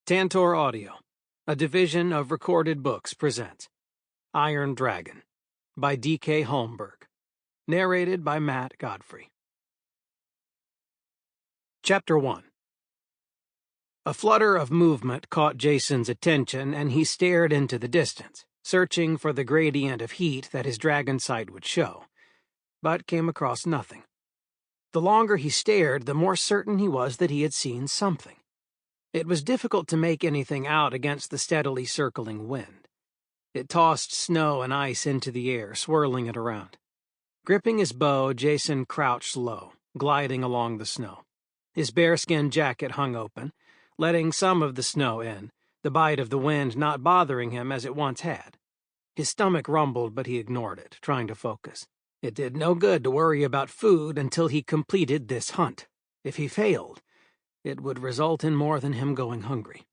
Tantor Audio, a division of Recorded Books, presents Iron Dragon by D.K. Holmberg, narrated by Matt Godfrey. Chapter 1. A flutter of movement caught Jason's attention, and he stared into the distance, searching for the gradient of heat that his dragon sight would show, but came across nothing. The longer he stared, the more certain he was that he had seen something. It was difficult to make anything out against the steadily circling wind. It tossed snow and ice into the air, swirling it around. Gripping his bow, Jason crouched low, gliding along the snow. His bearskin jacket hung open, letting some of the snow in, the bite of the wind not bothering him as it once had. His stomach rumbled, but he ignored it, trying to focus. It did no good to worry about food until he completed this hunt. If he failed, it would result in more than him going hungry.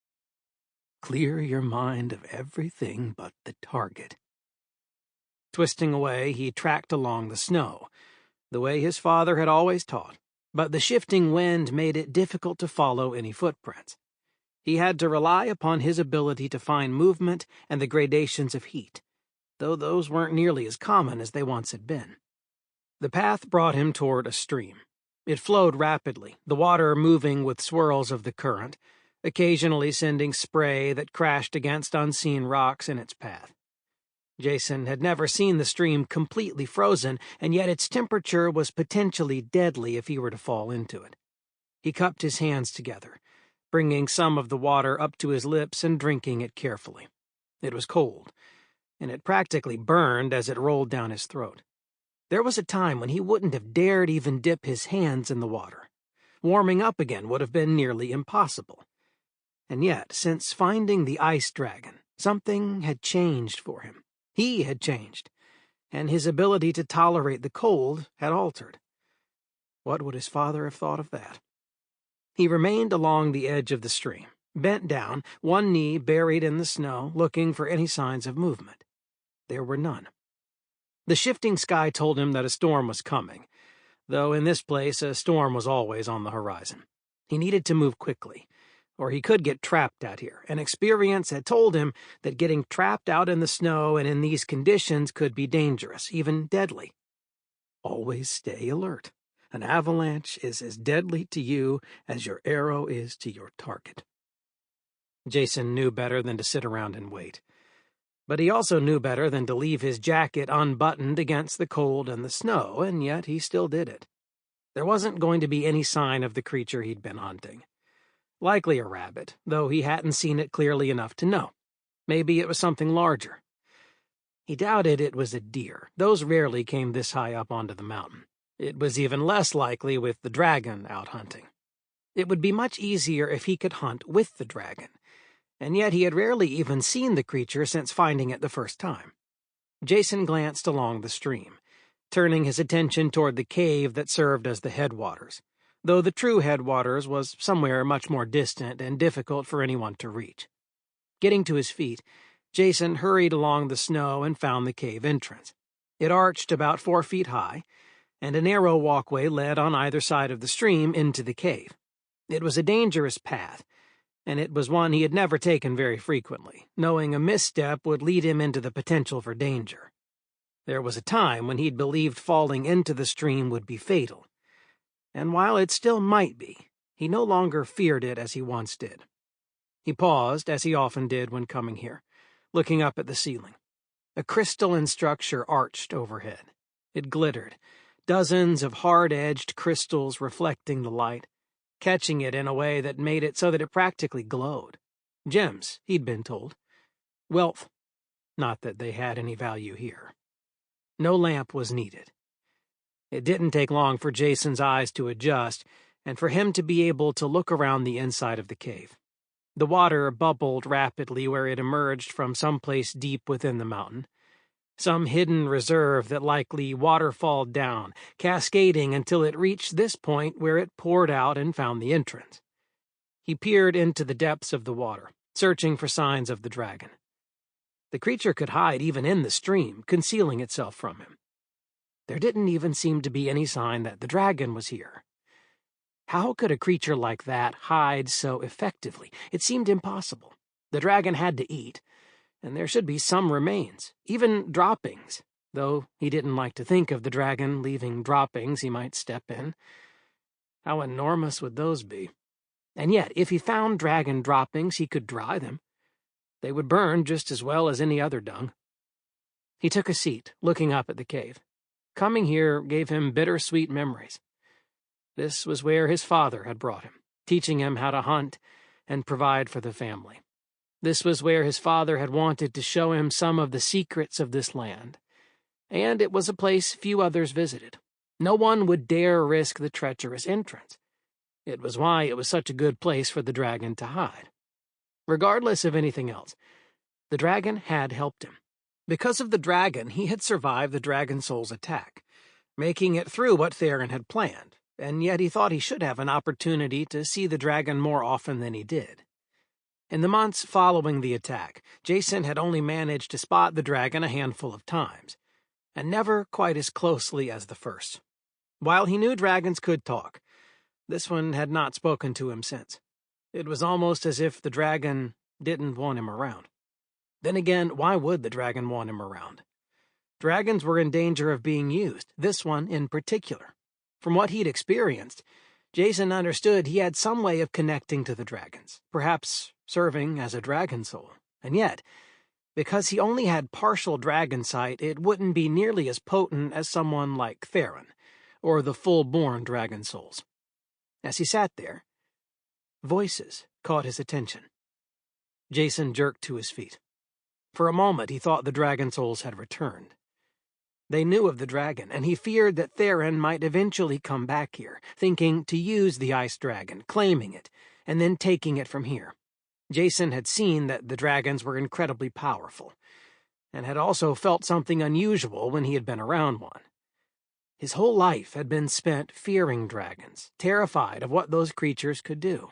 Clear your mind of everything but the target. Twisting away, he tracked along the snow, the way his father had always taught, but the shifting wind made it difficult to follow any footprints. He had to rely upon his ability to find movement and the gradations of heat, though those weren't nearly as common as they once had been. The path brought him toward a stream. It flowed rapidly, the water moving with swirls of the current, occasionally sending spray that crashed against unseen rocks in its path. Jason had never seen the stream completely frozen, and yet its temperature was potentially deadly if he were to fall into it. He cupped his hands together, bringing some of the water up to his lips and drinking it carefully. It was cold, and it practically burned as it rolled down his throat. There was a time when he wouldn't have dared even dip his hands in the water. Warming up again would have been nearly impossible. And yet, since finding the ice dragon, something had changed for him. He had changed, and his ability to tolerate the cold had altered. What would his father have thought of that? He remained along the edge of the stream, bent down, one knee buried in the snow, looking for any signs of movement. There were none. The shifting sky told him that a storm was coming, though in this place a storm was always on the horizon. He needed to move quickly, or he could get trapped out here, and experience had told him that getting trapped out in the snow and in these conditions could be dangerous, even deadly. Always stay alert. An avalanche is as deadly to you as your arrow is to your target. Jason knew better than to sit around and wait. But he also knew better than to leave his jacket unbuttoned against the cold and the snow, and yet he still did it. There wasn't going to be any sign of the creature he'd been hunting. Likely a rabbit, though he hadn't seen it clearly enough to know. Maybe it was something larger. He doubted it was a deer. Those rarely came this high up onto the mountain. It was even less likely with the dragon out hunting. It would be much easier if he could hunt with the dragon, and yet he had rarely even seen the creature since finding it the first time. Jason glanced along the stream, turning his attention toward the cave that served as the headwaters, though the true headwaters was somewhere much more distant and difficult for anyone to reach. Getting to his feet, Jason hurried along the snow and found the cave entrance. It arched about 4 feet high, and a narrow walkway led on either side of the stream into the cave. It was a dangerous path, and it was one he had never taken very frequently, knowing a misstep would lead him into the potential for danger. There was a time when he'd believed falling into the stream would be fatal, and while it still might be, he no longer feared it as he once did. He paused, as he often did when coming here, looking up at the ceiling. A crystalline structure arched overhead. It glittered, dozens of hard-edged crystals reflecting the light, catching it in a way that made it so that it practically glowed. Gems, he'd been told. Wealth. Not that they had any value here. No lamp was needed. It didn't take long for Jason's eyes to adjust, and for him to be able to look around the inside of the cave. The water bubbled rapidly where it emerged from someplace deep within the mountain. Some hidden reserve that likely waterfalled down, cascading until it reached this point where it poured out and found the entrance. He peered into the depths of the water, searching for signs of the dragon. The creature could hide even in the stream, concealing itself from him. There didn't even seem to be any sign that the dragon was here. How could a creature like that hide so effectively? It seemed impossible. The dragon had to eat, and there should be some remains, even droppings, though he didn't like to think of the dragon leaving droppings he might step in. How enormous would those be? And yet, if he found dragon droppings, he could dry them. They would burn just as well as any other dung. He took a seat, looking up at the cave. Coming here gave him bittersweet memories. This was where his father had brought him, teaching him how to hunt and provide for the family. This was where his father had wanted to show him some of the secrets of this land. And it was a place few others visited. No one would dare risk the treacherous entrance. It was why it was such a good place for the dragon to hide. Regardless of anything else, the dragon had helped him. Because of the dragon, he had survived the Dragon Soul's attack, making it through what Theron had planned, and yet he thought he should have an opportunity to see the dragon more often than he did. In the months following the attack, Jason had only managed to spot the dragon a handful of times, and never quite as closely as the first. While he knew dragons could talk, this one had not spoken to him since. It was almost as if the dragon didn't want him around. Then again, why would the dragon want him around? Dragons were in danger of being used, this one in particular. From what he'd experienced, Jason understood he had some way of connecting to the dragons, perhaps serving as a dragon soul. And yet, because he only had partial dragon sight, it wouldn't be nearly as potent as someone like Theron, or the full-born dragon souls. As he sat there, voices caught his attention. Jason jerked to his feet. For a moment he thought the dragon souls had returned. They knew of the dragon, and he feared that Theron might eventually come back here, thinking to use the ice dragon, claiming it, and then taking it from here. Jason had seen that the dragons were incredibly powerful, and had also felt something unusual when he had been around one. His whole life had been spent fearing dragons, terrified of what those creatures could do.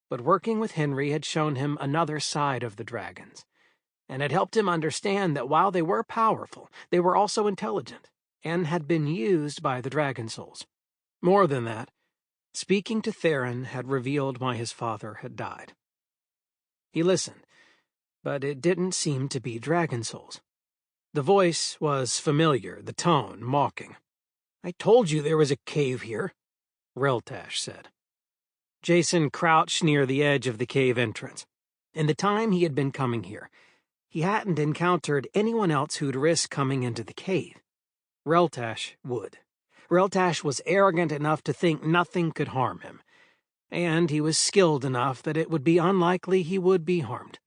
But working with Henry had shown him another side of the dragons, and had helped him understand that while they were powerful, they were also intelligent, and had been used by the dragon souls. More than that, speaking to Theron had revealed why his father had died. He listened, but it didn't seem to be dragon souls. The voice was familiar, the tone mocking. "I told you there was a cave here," Reltash said. Jason crouched near the edge of the cave entrance. In the time he had been coming here, he hadn't encountered anyone else who'd risk coming into the cave. Reltash would. Reltash was arrogant enough to think nothing could harm him, and he was skilled enough that it would be unlikely he would be harmed.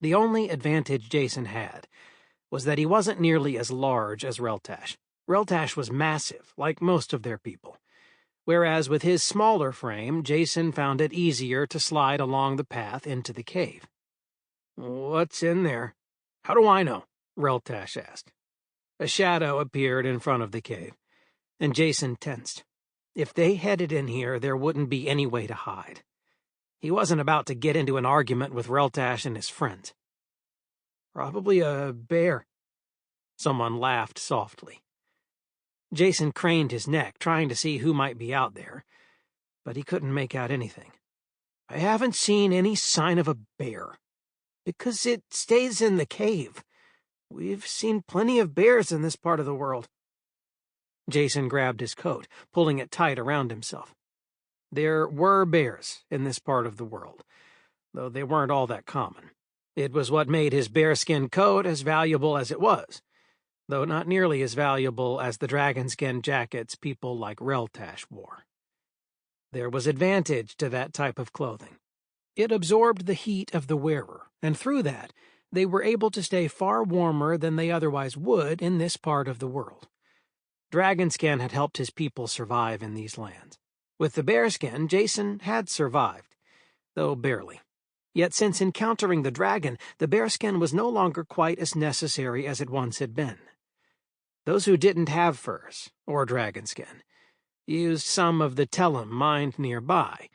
The only advantage Jason had was that he wasn't nearly as large as Reltash. Reltash was massive, like most of their people, whereas with his smaller frame, Jason found it easier to slide along the path into the cave. "What's in there?" "How do I know?" Reltash asked. A shadow appeared in front of the cave, and Jason tensed. If they headed in here, there wouldn't be any way to hide. He wasn't about to get into an argument with Reltash and his friends. "Probably a bear." Someone laughed softly. Jason craned his neck, trying to see who might be out there, but he couldn't make out anything. "I haven't seen any sign of a bear. Because it stays in the cave. We've seen plenty of bears in this part of the world." Jason grabbed his coat, pulling it tight around himself. There were bears in this part of the world, though they weren't all that common. It was what made his bearskin coat as valuable as it was, though not nearly as valuable as the dragonskin jackets people like Reltash wore. There was advantage to that type of clothing. It absorbed the heat of the wearer, and through that, they were able to stay far warmer than they otherwise would in this part of the world. Dragonskin had helped his people survive in these lands. With the bearskin, Jason had survived, though barely. Yet since encountering the dragon, the bearskin was no longer quite as necessary as it once had been. Those who didn't have furs, or dragonskin, used some of the tellum mined nearby.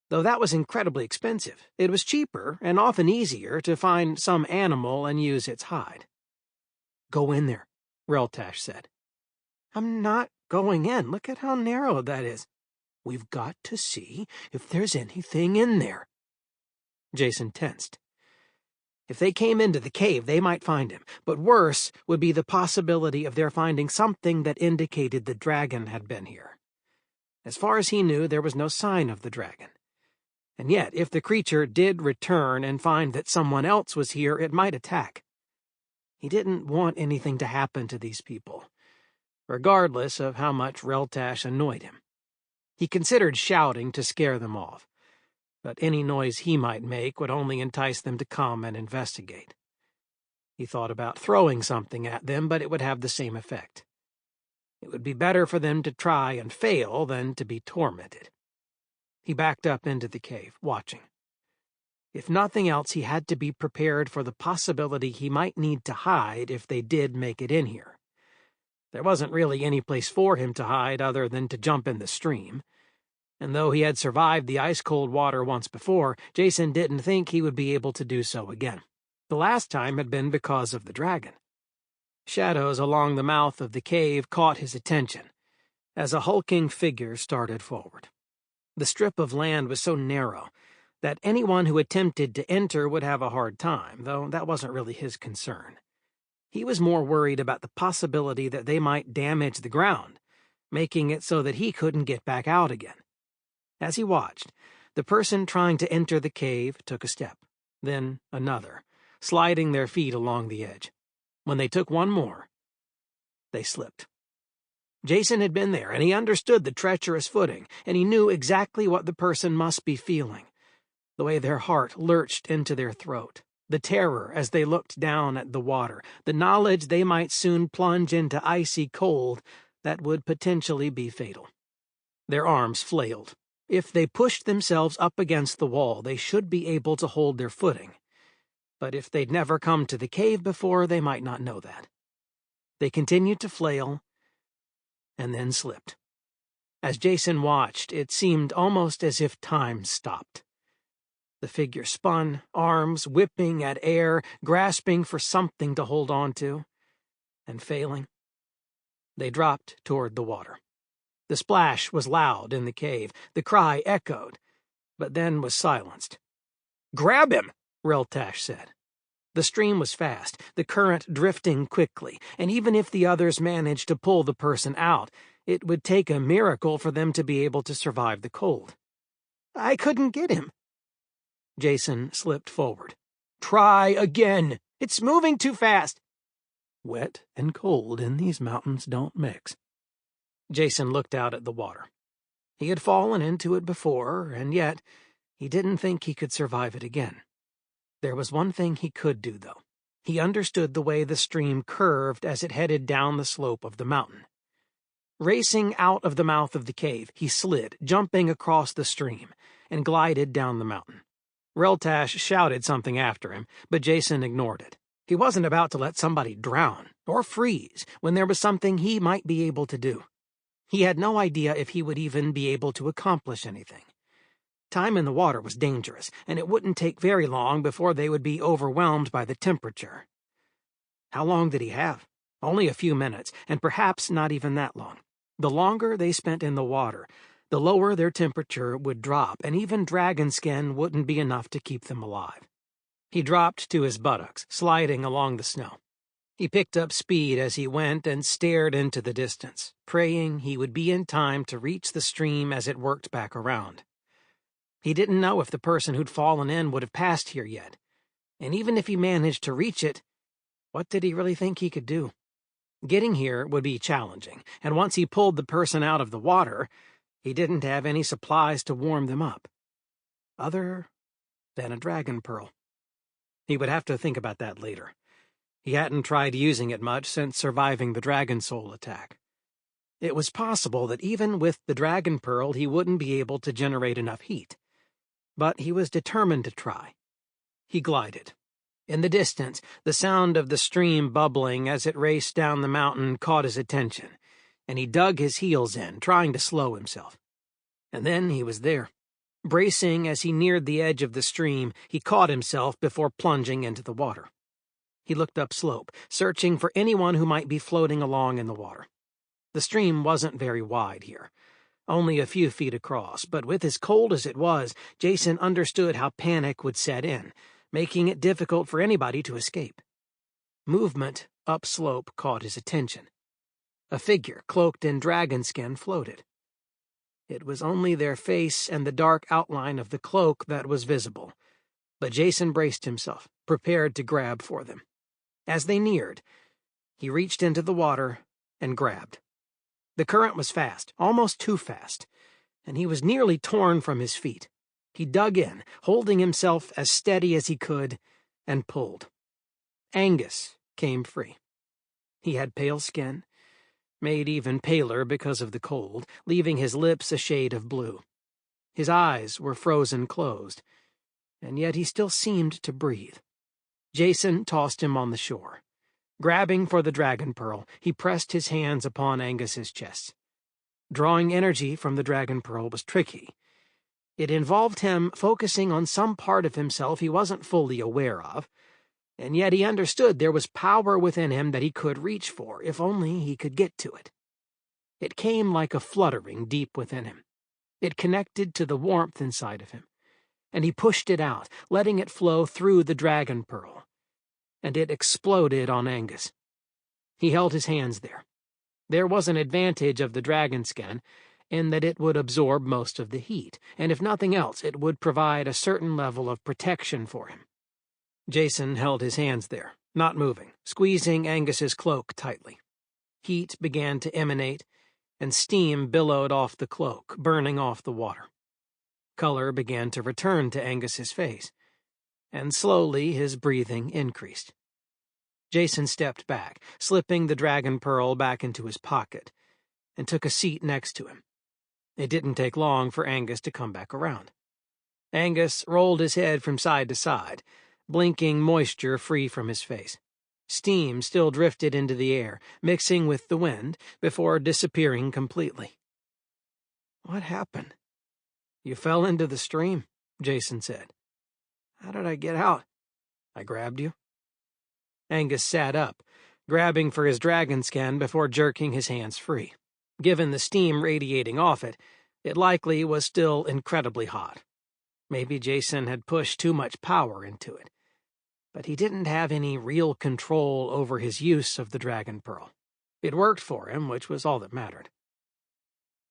Though that was incredibly expensive, it was cheaper and often easier to find some animal and use its hide. "Go in there," Reltash said. "I'm not going in. Look at how narrow that is." We've got to see if there's anything in there." Jason tensed. If they came into the cave, they might find him, but worse would be the possibility of their finding something that indicated the dragon had been here. As far as he knew, there was no sign of the dragon. And yet, if the creature did return and find that someone else was here, it might attack. He didn't want anything to happen to these people, regardless of how much Reltash annoyed him. He considered shouting to scare them off, but any noise he might make would only entice them to come and investigate. He thought about throwing something at them, but it would have the same effect. It would be better for them to try and fail than to be tormented. He backed up into the cave, watching. If nothing else, he had to be prepared for the possibility he might need to hide if they did make it in here. There wasn't really any place for him to hide other than to jump in the stream. And though he had survived the ice-cold water once before, Jason didn't think he would be able to do so again. The last time had been because of the dragon. Shadows along the mouth of the cave caught his attention as a hulking figure started forward. The strip of land was so narrow that anyone who attempted to enter would have a hard time, though that wasn't really his concern. He was more worried about the possibility that they might damage the ground, making it so that he couldn't get back out again. As he watched, the person trying to enter the cave took a step, then another, sliding their feet along the edge. When they took one more, they slipped. Jason had been there, and he understood the treacherous footing, and he knew exactly what the person must be feeling. The way their heart lurched into their throat, the terror as they looked down at the water, the knowledge they might soon plunge into icy cold that would potentially be fatal. Their arms flailed. If they pushed themselves up against the wall, they should be able to hold their footing. But if they'd never come to the cave before, they might not know that. They continued to flail, and then slipped. As Jason watched, it seemed almost as if time stopped. The figure spun, arms whipping at air, grasping for something to hold on to, and failing. They dropped toward the water. The splash was loud in the cave. The cry echoed, but then was silenced. "Grab him!" Reltash said. The stream was fast, the current drifting quickly, and even if the others managed to pull the person out, it would take a miracle for them to be able to survive the cold. "I couldn't get him." Jason slipped forward. "Try again. It's moving too fast." Wet and cold in these mountains don't mix. Jason looked out at the water. He had fallen into it before, and yet he didn't think he could survive it again. There was one thing he could do, though. He understood the way the stream curved as it headed down the slope of the mountain. Racing out of the mouth of the cave, he slid, jumping across the stream, and glided down the mountain. Reltash shouted something after him, but Jason ignored it. He wasn't about to let somebody drown or freeze when there was something he might be able to do. He had no idea if he would even be able to accomplish anything. Time in the water was dangerous, and it wouldn't take very long before they would be overwhelmed by the temperature. How long did he have? Only a few minutes, and perhaps not even that long. The longer they spent in the water, the lower their temperature would drop, and even dragon skin wouldn't be enough to keep them alive. He dropped to his buttocks, sliding along the snow. He picked up speed as he went and stared into the distance, praying he would be in time to reach the stream as it worked back around. He didn't know if the person who'd fallen in would have passed here yet, and even if he managed to reach it, what did he really think he could do? Getting here would be challenging, and once he pulled the person out of the water, he didn't have any supplies to warm them up, other than a dragon pearl. He would have to think about that later. He hadn't tried using it much since surviving the dragon soul attack. It was possible that even with the dragon pearl he wouldn't be able to generate enough heat. But he was determined to try. He glided. In the distance, the sound of the stream bubbling as it raced down the mountain caught his attention, and he dug his heels in, trying to slow himself. And then he was there. Bracing as he neared the edge of the stream, he caught himself before plunging into the water. He looked upslope, searching for anyone who might be floating along in the water. The stream wasn't very wide here. only a few feet across, but with as cold as it was, Jason understood how panic would set in, making it difficult for anybody to escape. Movement upslope caught his attention. A figure cloaked in dragon skin floated. It was only their face and the dark outline of the cloak that was visible, but Jason braced himself, prepared to grab for them. As they neared, he reached into the water and grabbed. The current was fast, almost too fast, and he was nearly torn from his feet. He dug in, holding himself as steady as he could, and pulled. Angus came free. He had pale skin, made even paler because of the cold, leaving his lips a shade of blue. His eyes were frozen closed, and yet he still seemed to breathe. Jason tossed him on the shore. Grabbing for the dragon pearl, he pressed his hands upon Angus's chest. Drawing energy from the dragon pearl was tricky. It involved him focusing on some part of himself he wasn't fully aware of, and yet he understood there was power within him that he could reach for, if only he could get to it. It came like a fluttering deep within him. It connected to the warmth inside of him, and he pushed it out, letting it flow through the dragon pearl, and it exploded on Angus. He held his hands there. There was an advantage of the dragon skin in that it would absorb most of the heat, and if nothing else, it would provide a certain level of protection for him. Jason held his hands there, not moving, squeezing Angus's cloak tightly. Heat began to emanate, and steam billowed off the cloak, burning off the water. Color began to return to Angus's face, and slowly his breathing increased. Jason stepped back, slipping the dragon pearl back into his pocket, and took a seat next to him. It didn't take long for Angus to come back around. Angus rolled his head from side to side, blinking moisture free from his face. Steam still drifted into the air, mixing with the wind, before disappearing completely. "What happened?" "You fell into the stream," Jason said. "How did I get out?" "I grabbed you." Angus sat up, grabbing for his dragon skin before jerking his hands free. Given the steam radiating off it, it likely was still incredibly hot. Maybe Jason had pushed too much power into it. But he didn't have any real control over his use of the dragon pearl. It worked for him, which was all that mattered.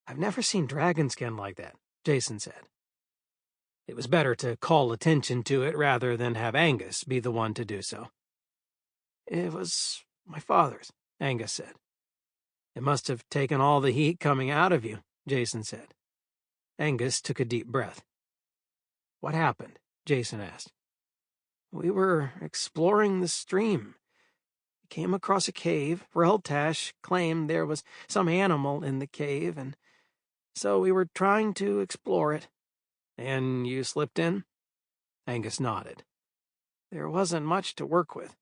"I've never seen dragon skin like that," Jason said. It was better to call attention to it rather than have Angus be the one to do so. "It was my father's," Angus said. "It must have taken all the heat coming out of you," Jason said. Angus took a deep breath. "What happened?" Jason asked. "We were exploring the stream. We came across a cave. Reltash claimed there was some animal in the cave, and so we were trying to explore it." "And you slipped in?" Angus nodded. "There wasn't much to work with."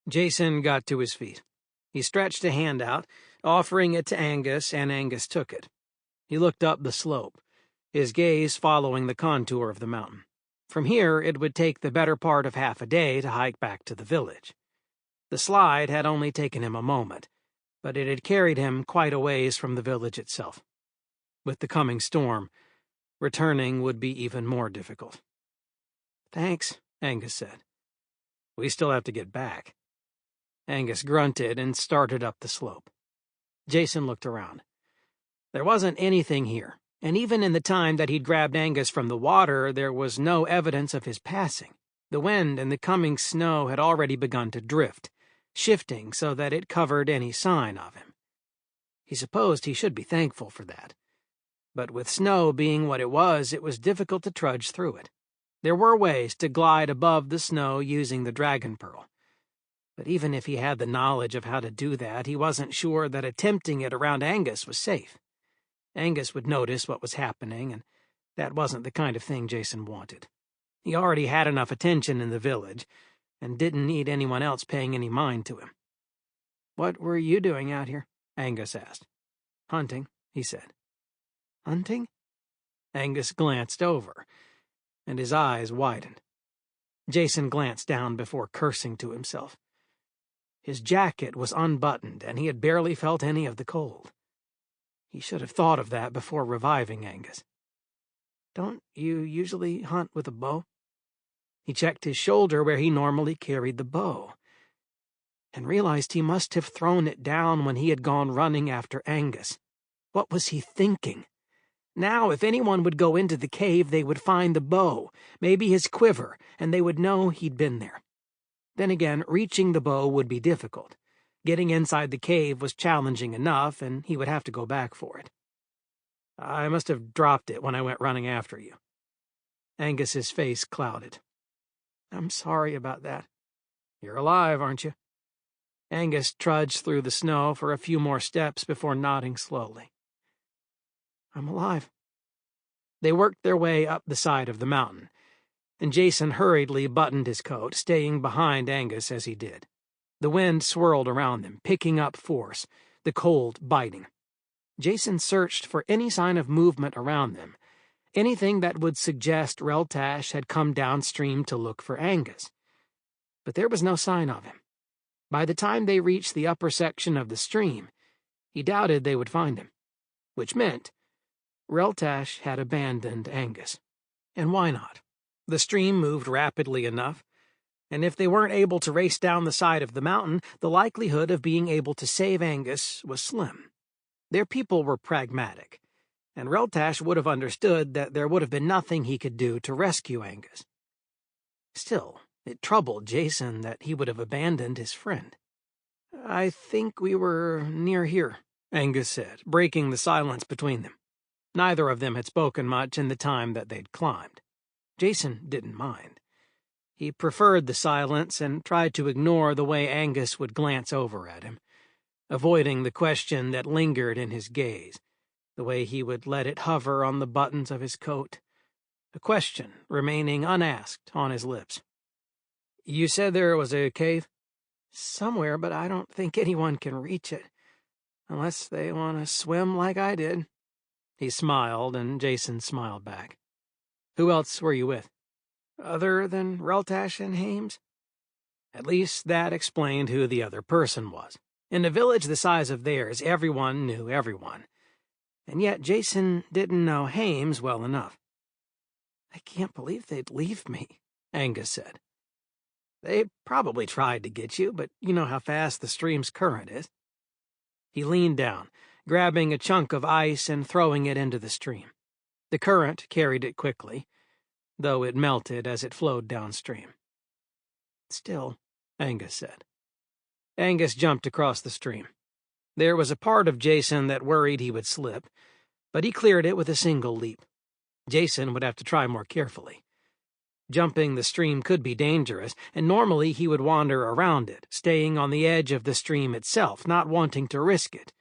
Jason got to his feet. He stretched a hand out, offering it to Angus, and Angus took it. He looked up the slope, his gaze following the contour of the mountain. From here, it would take the better part of half a day to hike back to the village. The slide had only taken him a moment, but it had carried him quite a ways from the village itself. With the coming storm, returning would be even more difficult. "Thanks," Angus said. "We still have to get back." Angus grunted and started up the slope. Jason looked around. There wasn't anything here, and even in the time that he'd grabbed Angus from the water, there was no evidence of his passing. The wind and the coming snow had already begun to drift, shifting so that it covered any sign of him. He supposed he should be thankful for that. But with snow being what it was difficult to trudge through it. There were ways to glide above the snow using the dragon pearl. But even if he had the knowledge of how to do that, he wasn't sure that attempting it around Angus was safe. Angus would notice what was happening, and that wasn't the kind of thing Jason wanted. He already had enough attention in the village, and didn't need anyone else paying any mind to him. "What were you doing out here?" Angus asked. "Hunting," he said. "Hunting?" Angus glanced over, and his eyes widened. Jason glanced down before cursing to himself. His jacket was unbuttoned, and he had barely felt any of the cold. He should have thought of that before reviving Angus. "Don't you usually hunt with a bow?" He checked his shoulder where he normally carried the bow, and realized he must have thrown it down when he had gone running after Angus. What was he thinking? Now, if anyone would go into the cave, they would find the bow, maybe his quiver, and they would know he'd been there. Then again, reaching the bow would be difficult. Getting inside the cave was challenging enough, and he would have to go back for it. "I must have dropped it when I went running after you." Angus's face clouded. "I'm sorry about that." "You're alive, aren't you?" Angus trudged through the snow for a few more steps before nodding slowly. "I'm alive." They worked their way up the side of the mountain, and Jason hurriedly buttoned his coat, staying behind Angus as he did. The wind swirled around them, picking up force, the cold biting. Jason searched for any sign of movement around them, anything that would suggest Reltash had come downstream to look for Angus. But there was no sign of him. By the time they reached the upper section of the stream, he doubted they would find him, which meant Reltash had abandoned Angus. And why not? The stream moved rapidly enough, and if they weren't able to race down the side of the mountain, the likelihood of being able to save Angus was slim. Their people were pragmatic, and Reltash would have understood that there would have been nothing he could do to rescue Angus. Still, it troubled Jason that he would have abandoned his friend. "I think we were near here," Angus said, breaking the silence between them. Neither of them had spoken much in the time that they'd climbed. Jason didn't mind. He preferred the silence and tried to ignore the way Angus would glance over at him, avoiding the question that lingered in his gaze, the way he would let it hover on the buttons of his coat, a question remaining unasked on his lips. "You said there was a cave?" "Somewhere, but I don't think anyone can reach it, unless they want to swim like I did." He smiled, and Jason smiled back. "Who else were you with?" "Other than Reltash and Hames?" At least that explained who the other person was. In a village the size of theirs, everyone knew everyone. And yet Jason didn't know Hames well enough. "I can't believe they'd leave me," Angus said. "They probably tried to get you, but you know how fast the stream's current is." He leaned down, grabbing a chunk of ice and throwing it into the stream. The current carried it quickly, though it melted as it flowed downstream. "Still," Angus said. Angus jumped across the stream. There was a part of Jason that worried he would slip, but he cleared it with a single leap. Jason would have to try more carefully. Jumping the stream could be dangerous, and normally he would wander around it, staying on the edge of the stream itself, not wanting to risk it.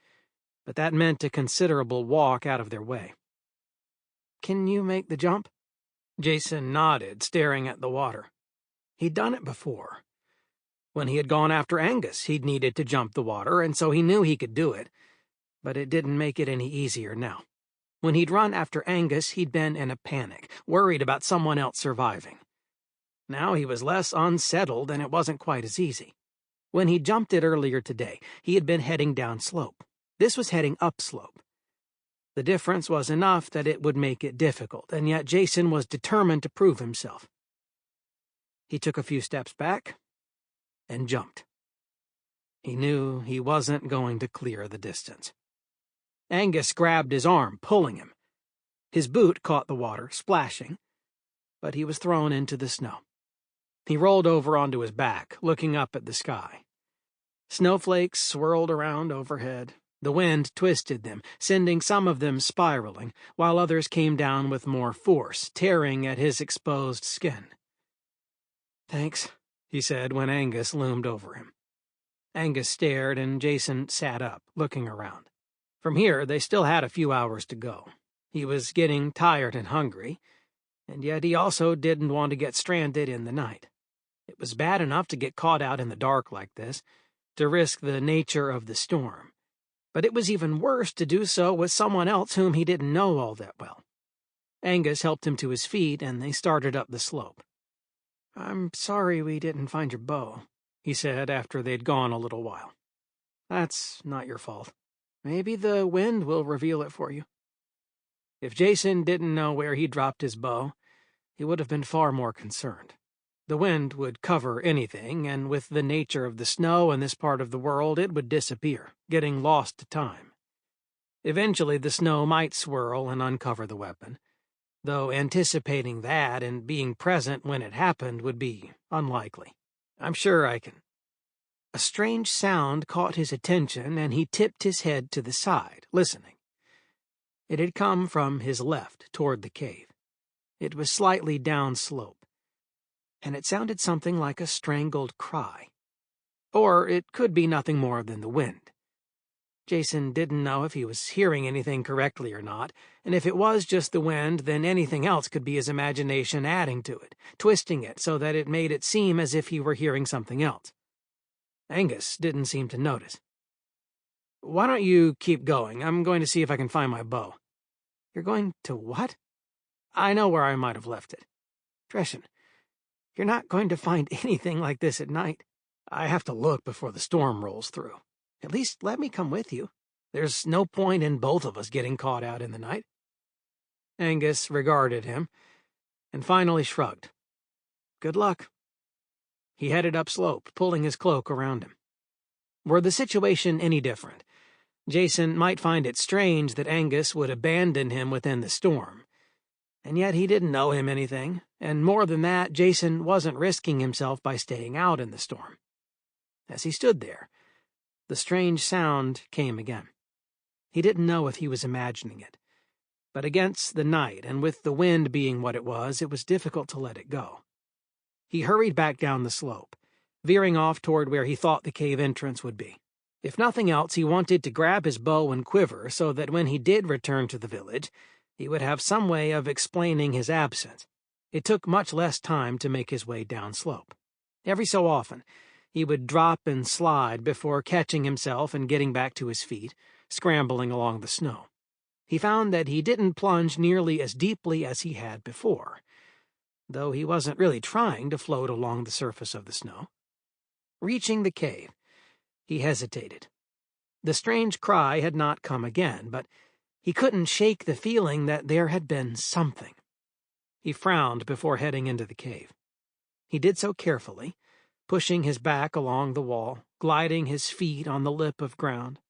But that meant a considerable walk out of their way. "Can you make the jump?" Jason nodded, staring at the water. He'd done it before. When he had gone after Angus, he'd needed to jump the water, and so he knew he could do it. But it didn't make it any easier now. When he'd run after Angus, he'd been in a panic, worried about someone else surviving. Now he was less unsettled, and it wasn't quite as easy. When he jumped it earlier today, he had been heading down slope. This was heading upslope. The difference was enough that it would make it difficult, and yet Jason was determined to prove himself. He took a few steps back and jumped. He knew he wasn't going to clear the distance. Angus grabbed his arm, pulling him. His boot caught the water, splashing, but he was thrown into the snow. He rolled over onto his back, looking up at the sky. Snowflakes swirled around overhead. The wind twisted them, sending some of them spiraling, while others came down with more force, tearing at his exposed skin. "Thanks," he said when Angus loomed over him. Angus stared, and Jason sat up, looking around. From here, they still had a few hours to go. He was getting tired and hungry, and yet he also didn't want to get stranded in the night. It was bad enough to get caught out in the dark like this, to risk the nature of the storm. But it was even worse to do so with someone else whom he didn't know all that well. Angus helped him to his feet, and they started up the slope. "I'm sorry we didn't find your bow," he said after they'd gone a little while. "That's not your fault." Maybe the wind will reveal it for you. If Jason didn't know where he dropped his bow, he would have been far more concerned. The wind would cover anything, and with the nature of the snow in this part of the world, it would disappear, getting lost to time. Eventually, the snow might swirl and uncover the weapon, though anticipating that and being present when it happened would be unlikely. I'm sure I can. A strange sound caught his attention, and he tipped his head to the side, listening. It had come from his left, toward the cave. It was slightly downslope, and it sounded something like a strangled cry. Or it could be nothing more than the wind. Jason didn't know if he was hearing anything correctly or not, and if it was just the wind, then anything else could be his imagination adding to it, twisting it so that it made it seem as if he were hearing something else. Angus didn't seem to notice. "Why don't you keep going? I'm going to see if I can find my bow." "You're going to what?" "I know where I might have left it." "Tresham, you're not going to find anything like this at night." "I have to look before the storm rolls through." "At least let me come with you. There's no point in both of us getting caught out in the night." Angus regarded him, and finally shrugged. "Good luck." He headed upslope, pulling his cloak around him. Were the situation any different, Jason might find it strange that Angus would abandon him within the storm. And yet he didn't know him anything, and more than that, Jason wasn't risking himself by staying out in the storm. As he stood there, the strange sound came again. He didn't know if he was imagining it, but against the night, and with the wind being what it was difficult to let it go. He hurried back down the slope, veering off toward where he thought the cave entrance would be. If nothing else, he wanted to grab his bow and quiver so that when he did return to the village, he would have some way of explaining his absence. It took much less time to make his way downslope. Every so often, he would drop and slide before catching himself and getting back to his feet, scrambling along the snow. He found that he didn't plunge nearly as deeply as he had before, though he wasn't really trying to float along the surface of the snow. Reaching the cave, he hesitated. The strange cry had not come again, but he couldn't shake the feeling that there had been something. He frowned before heading into the cave. He did so carefully, pushing his back along the wall, gliding his feet on the lip of ground.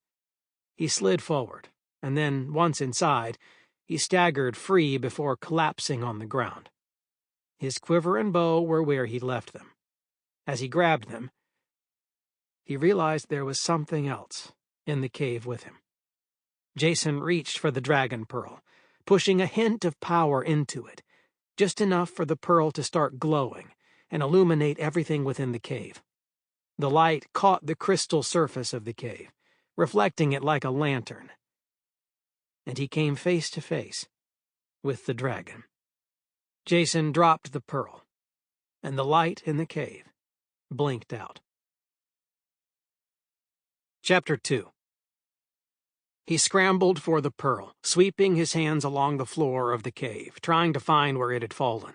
He slid forward, and then, once inside, he staggered free before collapsing on the ground. His quiver and bow were where he'd left them. As he grabbed them, he realized there was something else in the cave with him. Jason reached for the dragon pearl, pushing a hint of power into it, just enough for the pearl to start glowing and illuminate everything within the cave. The light caught the crystal surface of the cave, reflecting it like a lantern. And he came face to face with the dragon. Jason dropped the pearl, and the light in the cave blinked out. Chapter 2. He scrambled for the pearl, sweeping his hands along the floor of the cave, trying to find where it had fallen.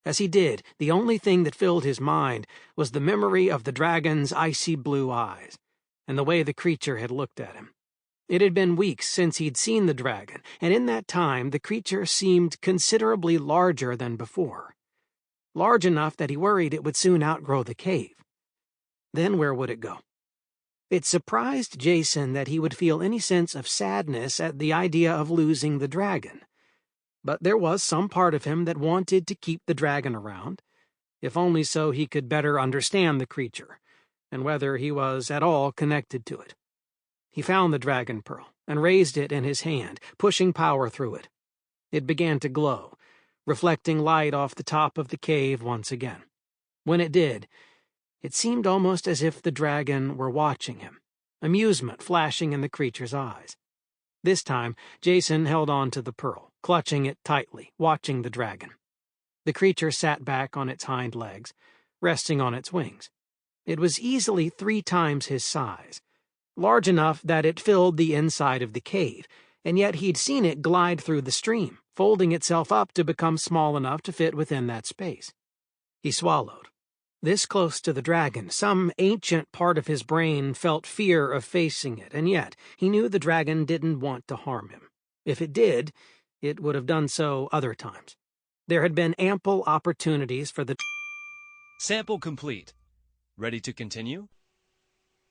As he did, the only thing that filled his mind was the memory of the dragon's icy blue eyes, and the way the creature had looked at him. It had been weeks since he'd seen the dragon, and in that time the creature seemed considerably larger than before. Large enough that he worried it would soon outgrow the cave. Then where would it go? It surprised Jason that he would feel any sense of sadness at the idea of losing the dragon. But there was some part of him that wanted to keep the dragon around, if only so he could better understand the creature, and whether he was at all connected to it. He found the dragon pearl and raised it in his hand, pushing power through it. It began to glow, reflecting light off the top of the cave once again. When it did, it seemed almost as if the dragon were watching him, amusement flashing in the creature's eyes. This time, Jason held on to the pearl, clutching it tightly, watching the dragon. The creature sat back on its hind legs, resting on its wings. It was easily 3 times his size, large enough that it filled the inside of the cave, and yet he'd seen it glide through the stream, folding itself up to become small enough to fit within that space. He swallowed, This close to the dragon, some ancient part of his brain felt fear of facing it, and yet he knew the dragon didn't want to harm him. If it did, it would have done so other times. There had been ample opportunities for the... Sample complete. Ready to continue?